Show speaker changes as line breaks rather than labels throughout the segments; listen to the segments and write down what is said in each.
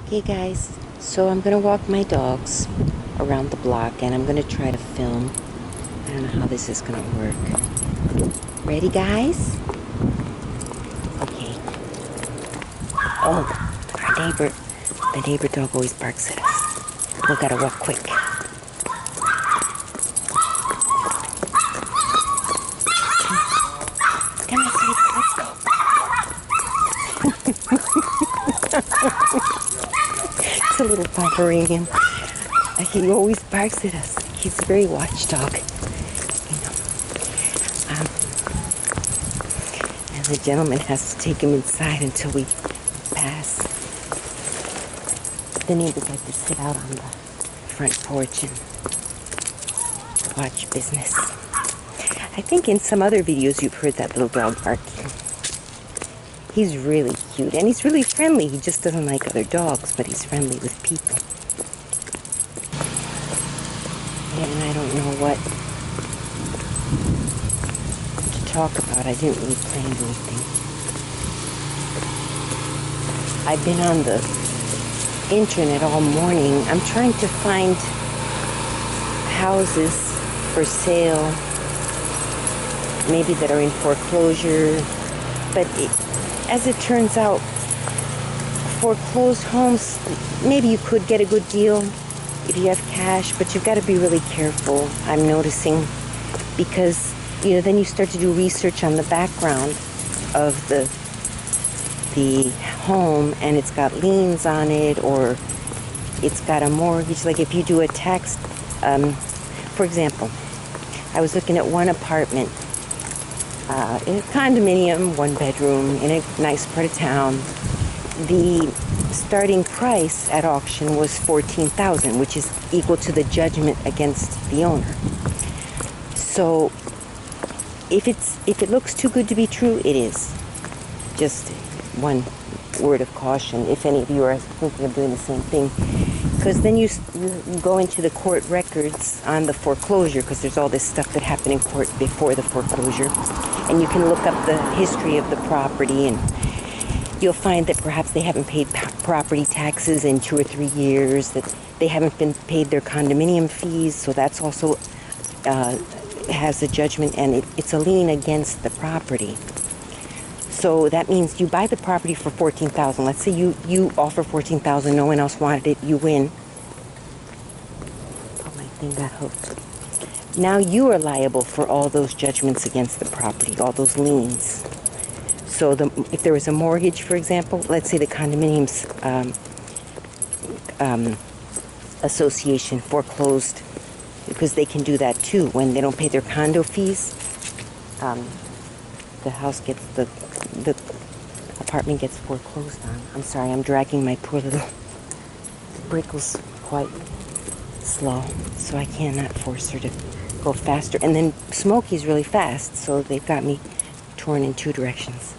Okay guys, so I'm gonna walk my dogs around the block and I'm gonna try to film. I don't know how this is gonna work. Ready guys? Okay. Oh, the neighbor dog always barks at us. We gotta walk quick. Come on, sweetie, let's go. It's a little Pomeranian. He always barks at us. He's a very watchdog, you know. And the gentleman has to take him inside until we pass. The neighbors like to sit out on the front porch and watch business. I think in some other videos you've heard that little dog barking. He's really cute and he's really friendly. He just doesn't like other dogs, but he's friendly with people. And I don't know what to talk about. I didn't really plan anything. I've been on the internet all morning. I'm trying to find houses for sale, maybe that are in foreclosure, but as it turns out, foreclosed homes, maybe you could get a good deal if you have cash, but you've got to be really careful, I'm noticing, because, you know, then you start to do research on the background of the home, and it's got liens on it, or it's got a mortgage. Like if you do a tax, for example, I was looking at one apartment in a condominium, 1 bedroom, in a nice part of town. The starting price at auction was $14,000, which is equal to the judgment against the owner. So if it looks too good to be true, it is. Just one word of caution, if any of you are thinking of doing the same thing, because then you go into the court records on the foreclosure, because there's all this stuff that happened in court before the foreclosure, and you can look up the history of the property, and you'll find that perhaps they haven't paid property taxes in 2 or 3 years, that they haven't been paid their condominium fees, so that's also has a judgment, and it's a lien against the property. So that means you buy the property for $14,000. Let's say you offer $14,000, no one else wanted it, you win. Oh, my thing got hooked. Now you are liable for all those judgments against the property, all those liens. So if there was a mortgage, for example, let's say the condominiums association foreclosed, because they can do that too. When they don't pay their condo fees, the house gets, the apartment gets foreclosed on. I'm sorry, I'm dragging my poor little Brickle's quite slow, so I cannot force her to go faster. And then Smokey's really fast, so they've got me torn in 2 directions.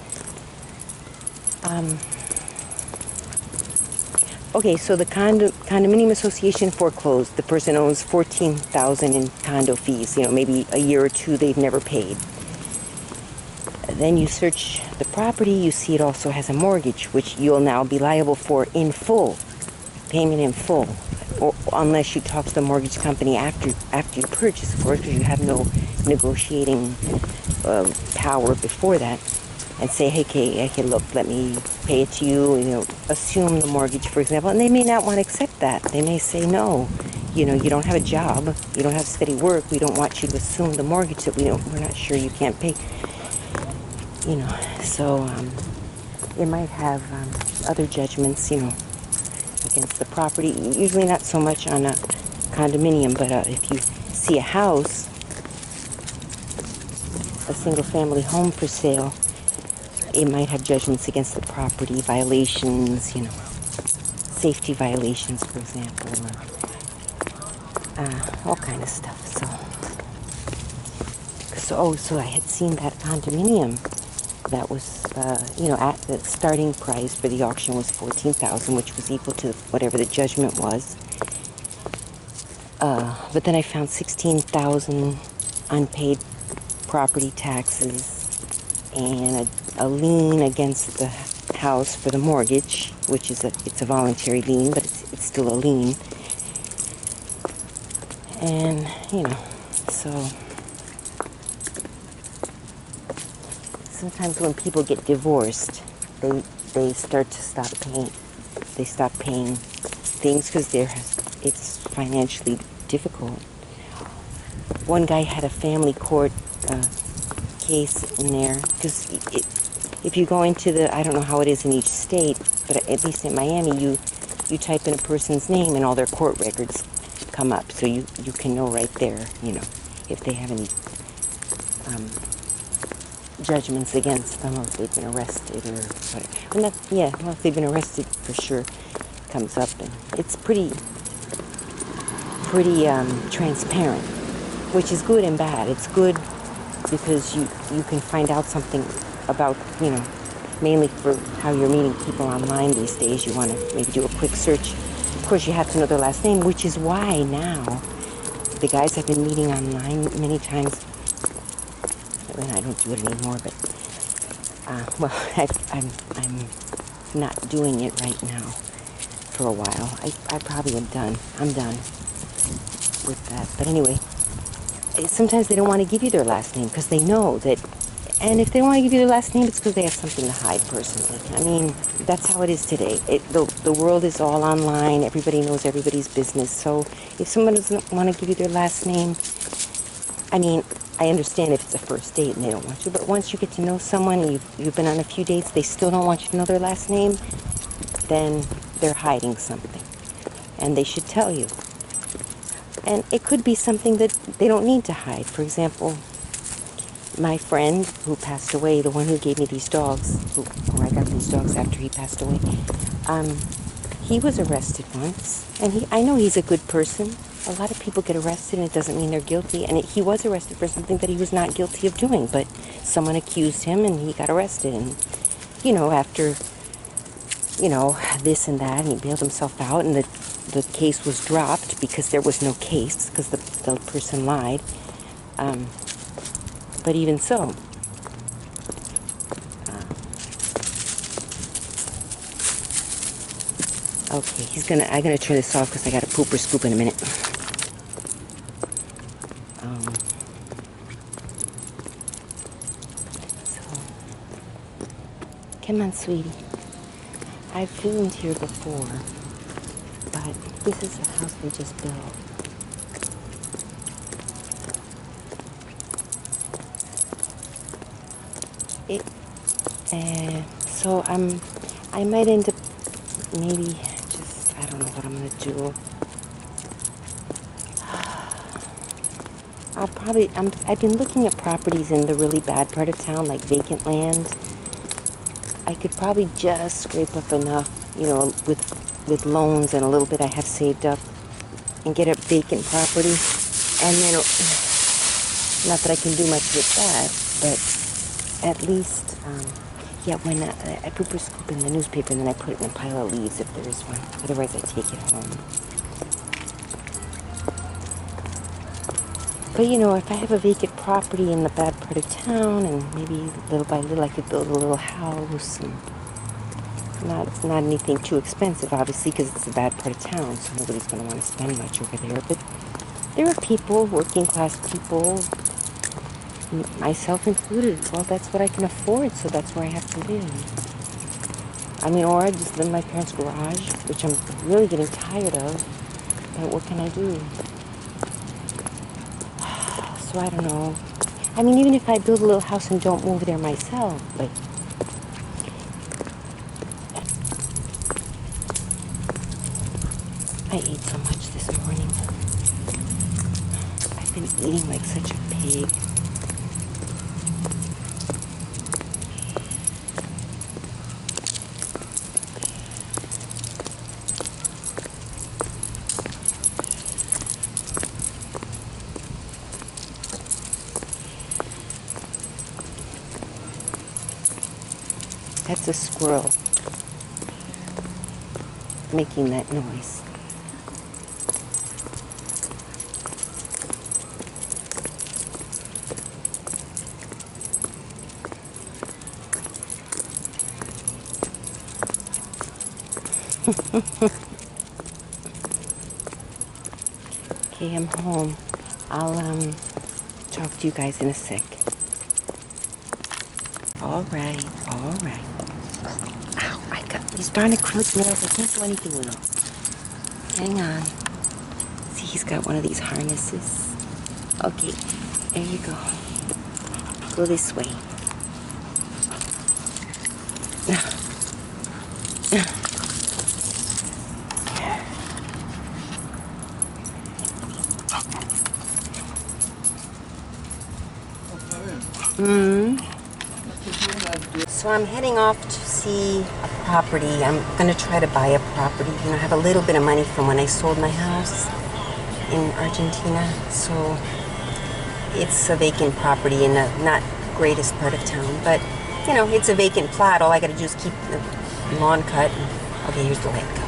Okay, so the condominium association foreclosed. The person owes $14,000 in condo fees. You know, maybe a year or 2 they've never paid. Then you search the property, you see it also has a mortgage, which you'll now be liable for in full, payment in full, or unless you talk to the mortgage company after you purchase, of course, because you have no negotiating power before that, and say, hey, look, let me pay it to you, you know, assume the mortgage, for example, and they may not want to accept that. They may say, no, you know, you don't have a job, you don't have steady work, we don't want you to assume the mortgage that we're not sure you can't pay. You know, so it might have other judgments, you know, against the property. Usually not so much on a condominium, but if you see a house, a single-family home for sale, it might have judgments against the property, violations, you know, safety violations, for example, or all kind of stuff. So I had seen that condominium. That was, you know, at the starting price for the auction was $14,000, which was equal to whatever the judgment was. But then I found $16,000 unpaid property taxes and a lien against house for the mortgage, which is it's a voluntary lien, but it's still a lien. And, so sometimes when people get divorced, they start to stop paying. They stop paying things because it's financially difficult. One guy had a family court case in there because if you go into I don't know how it is in each state, but at least in Miami, you type in a person's name and all their court records come up, so you can know right there, if they have any judgments against them, or if they've been arrested or whatever. And well, if they've been arrested, for sure, comes up, and it's pretty transparent, which is good and bad. It's good because you can find out something about, mainly for how you're meeting people online these days. You want to maybe do a quick search. Of course, you have to know their last name, which is why now the guys I've been meeting online many times, and I don't do it anymore, but I'm not doing it right now for a while. I probably am done. I'm done with that. But anyway, sometimes they don't want to give you their last name because they know that. And if they don't want to give you their last name, it's because they have something to hide personally. I mean, that's how it is today. The world is all online. Everybody knows everybody's business. So if someone doesn't want to give you their last name, I mean, I understand if it's a first date and they don't want to, but once you get to know someone and you've been on a few dates, they still don't want you to know their last name, then they're hiding something. And they should tell you. And it could be something that they don't need to hide. For example, my friend who passed away, the one who gave me these dogs, who I got these dogs after he passed away, he was arrested once. And I know he's a good person. A lot of people get arrested and it doesn't mean they're guilty. And he was arrested for something that he was not guilty of doing. But someone accused him and he got arrested. And, after, this and that, and he bailed himself out, and the case was dropped because there was no case, because the person lied. But even so, okay, I'm gonna turn this off because I got a poop or scoop in a minute. So, come on, sweetie. I've filmed here before, but this is the house we just built. So I might end up maybe I don't know what I'm gonna do. I've been looking at properties in the really bad part of town, like vacant land. I could probably just scrape up enough, with loans and a little bit I have saved up, and get a vacant property. And then, not that I can do much with that, but at least, when I poop or scoop in the newspaper, and then I put it in a pile of leaves if there is one. Otherwise, I take it home. But, if I have a vacant property in the bad part of town, and maybe little by little I could build a little house, and it's not anything too expensive, obviously, because it's a bad part of town, so nobody's going to want to spend much over there. But there are people, working class people, myself included. Well, that's what I can afford, so that's where I have to live. I mean, or I just live in my parents' garage, which I'm really getting tired of. But what can I do? So I don't know. I mean, even if I build a little house and don't move there myself, like, I ate so much this morning. I've been eating like such a pig. That's a squirrel making that noise. Okay, I'm home. I'll talk to you guys in a sec. All right, all right. Ow, I got these darn acrylic nails. I can't do anything with them. Hang on. See, he's got one of these harnesses. Okay, there you go. Go this way. So I'm heading off to see a property. I'm going to try to buy a property. You know, I have a little bit of money from when I sold my house in Argentina. So it's a vacant property in the not greatest part of town. But, you know, it's a vacant plot. All I got to do is keep the lawn cut. Okay, here's the light go.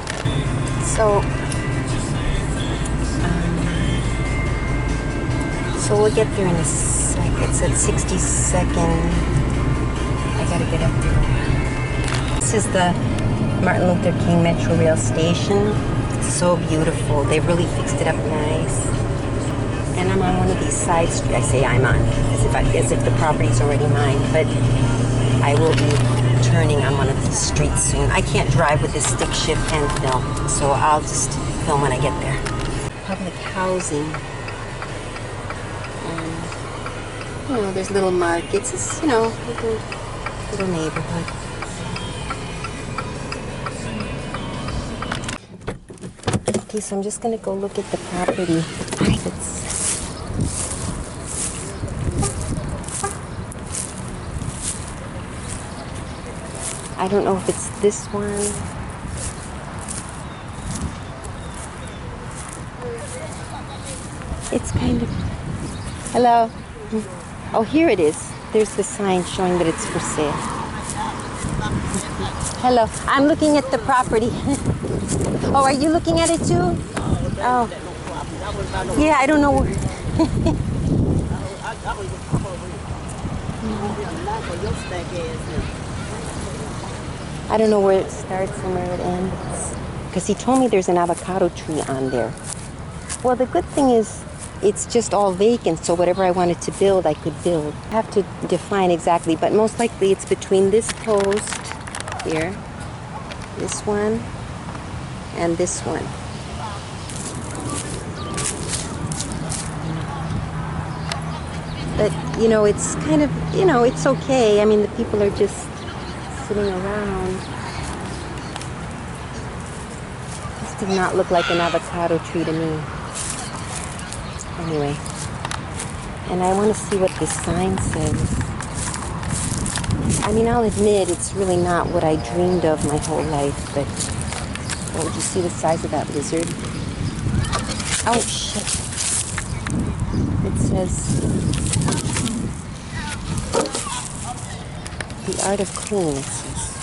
So we'll get there in a sec. It's at 62nd. I gotta get up there. This is the Martin Luther King Metro Rail Station. It's so beautiful. They really fixed it up nice. And I'm on one of these side streets. I say I'm on, as if the property's already mine. But I will be turning on one of these streets soon. I can't drive with this stick shift and film, so I'll just film when I get there. Public housing. You know, there's little markets. It's, you know, little neighborhood. Okay, so I'm just gonna go look at the property. I don't know if it's this one. It's kind of... Hello? Oh, here it is. There's the sign showing that it's for sale. Hello. I'm looking at the property. Oh, are you looking at it too? Oh. Yeah, I don't know. I don't know where it starts and where it ends. Because he told me there's an avocado tree on there. Well, the good thing is it's just all vacant, so whatever I wanted to build, I could build. I have to define exactly, but most likely it's between this post here, this one, and this one. But, you know, it's kind of, you know, it's okay. I mean, the people are just sitting around. This did not look like an avocado tree to me. Anyway, and I want to see what this sign says. I mean, I'll admit it's really not what I dreamed of my whole life, but oh, did you see the size of that lizard? Oh, shit. It says, the art of cleaning, it says.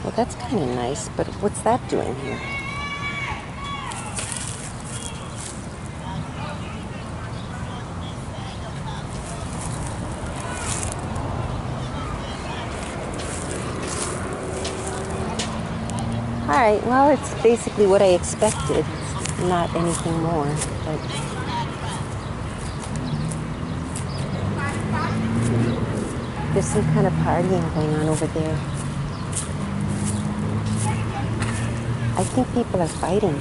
Well, that's kind of nice, but what's that doing here? All right, well, it's basically what I expected. It's not anything more, but there's some kind of partying going on over there. I think people are fighting.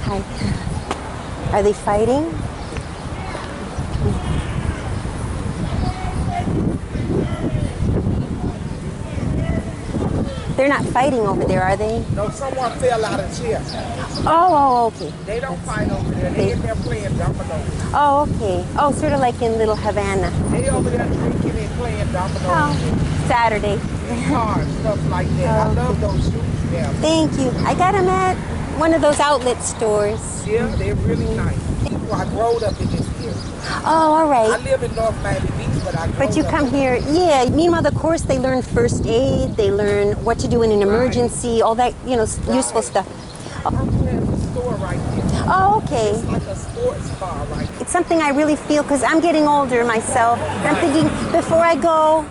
Hi. Are they fighting? They're not fighting over there, are they?
No, someone fell out of chair.
Oh, okay.
They don't fight over there. They in there playing dominoes.
Oh, okay. Oh, sort of like in Little Havana.
They over there drinking and playing dominoes.
Oh, Saturday.
And cars, stuff like that. I love those shoes there.
Thank you. I got them at one of those outlet stores.
Yeah, they're really nice. Well, I growed up in this area.
Oh, all
I
right.
live in North Miami-Dade, but I grew
But you
up
come here, yeah. Meanwhile, of course, they learn first aid. They learn what to do in an emergency, all that, useful stuff.
There's a store right there.
Oh, okay.
It's like a sports bar right there.
It's something I really feel because I'm getting older myself. I'm thinking before I go,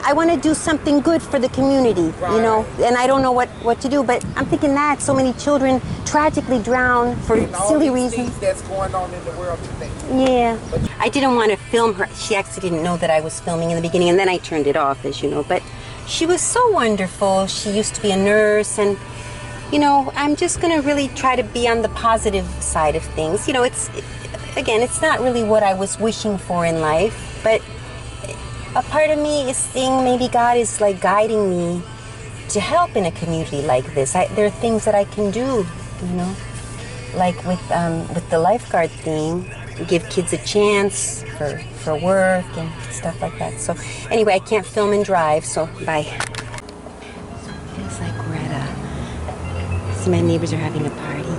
I want to do something good for the community, and I don't know what to do. But I'm thinking that so many children tragically drown for
And all
silly
these
reasons.
things that's going on in the world today.
Yeah. I didn't want to film her. She actually didn't know that I was filming in the beginning, and then I turned it off, as you know. But she was so wonderful. She used to be a nurse, and I'm just going to really try to be on the positive side of things. It's not really what I was wishing for in life, but a part of me is saying maybe God is like guiding me to help in a community like this. There are things that I can do, like with the lifeguard thing, give kids a chance for work and stuff like that. So anyway, I can't film and drive, so bye. Feels like we're see, my neighbors are having a party.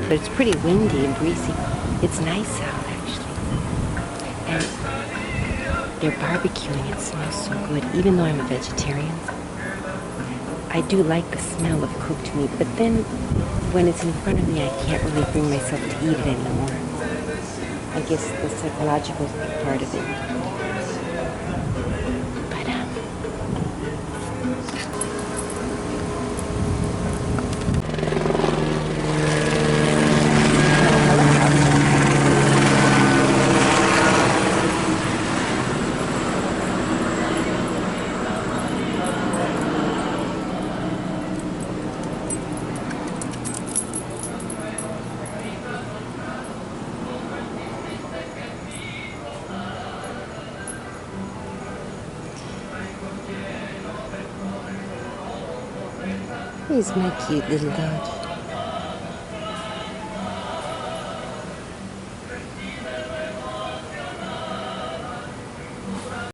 But it's pretty windy and breezy. It's nice out, actually. And they're barbecuing. It smells so good, even though I'm a vegetarian. I do like the smell of cooked meat, but then when it's in front of me, I can't really bring myself to eat it anymore. I guess the psychological part of it. He's my cute little dog.